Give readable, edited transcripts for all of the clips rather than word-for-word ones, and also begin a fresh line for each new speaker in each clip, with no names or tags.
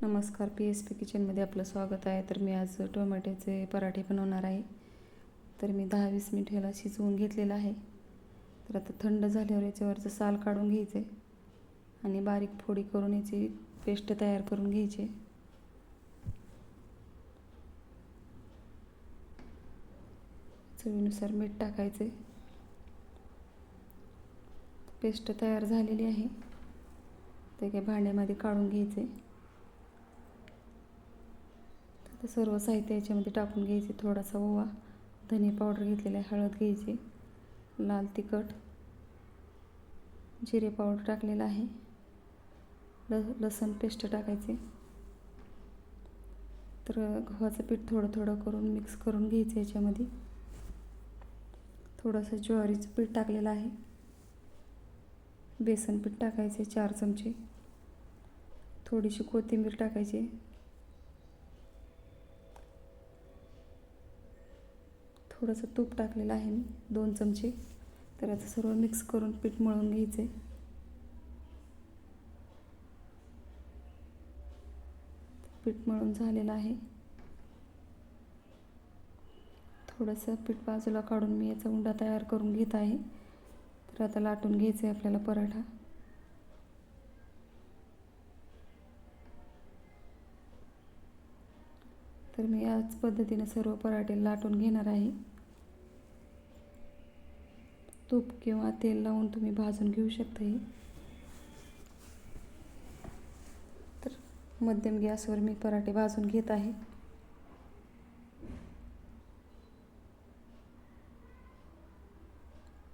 नमस्कार, PSP किचनमध्ये आपलं स्वागत आहे. तर मी आज टोमॅटोचे पराठे बनवणार आहे. तर मी 10-20 मिनिट ह्याला शिजवून घेतलेलं आहे. तर आता थंड झाल्यावर याच्यावरचं साल काढून घ्यायचे आणि बारीक फोडी करून याची पेस्ट तयार करून घ्यायची. चवीनुसार मीठ टाकायचे. पेस्ट तयार झालेली आहे. ते काही भांड्यामध्ये काढून घ्यायचे. आता सर्व साहित्य याच्यामध्ये टाकून घ्यायचे. थोडासा ओवा, धने पावडर घेतलेला आहे, हळद घ्यायची, लाल तिखट, जिरे पावडर टाकलेला आहे, लसूण पेस्ट टाकायचे. तर गव्हाचं पीठ थोडं थोडं करून मिक्स करून घ्यायचं. याच्यामध्ये थोडंसं ज्वारीचं पीठ टाकलेलं आहे, बेसन पीठ टाकायचे 4 चमचे, थोडीशी कोथिंबीर टाकायची, थोडंसं तूप टाकलेलं आहे मी 2 चमचे. तर आता सर्व मिक्स करून पीठ मळून घ्यायचे. पीठ मळून झालेलं आहे. थोडंसं पीठ बाजूला काढून मी याचा उंडा तयार करून घेत आहे. तर आता लाटून घ्यायचं आहे आपल्याला पराठा. तर मी याच पद्धतीने सर्व पराठे लाटून घेणार आहे. तूप किंवा तेल लावून तुम्ही भाजून घेऊ शकता. तर मध्यम गॅसवर मी पराठे भाजून घेत आहे.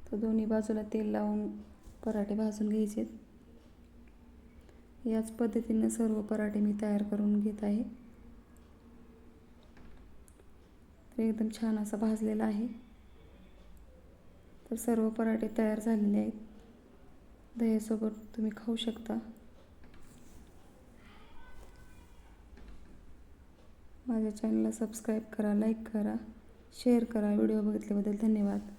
तर दोन्ही बाजूला तेल लावून पराठे भाजून घ्यायचे. याच पद्धतीने सर्व पराठे मी तयार करून घेत आहे. तर एकदम छान असा भाजलेला आहे. तर सर्व पराठे तयार झालेले आहेत. दह्यासोबत तुम्ही खाऊ शकता. माझ्या चॅनलला सबस्क्राईब करा, लाईक करा, शेअर करा. व्हिडिओ बघितल्याबद्दल धन्यवाद.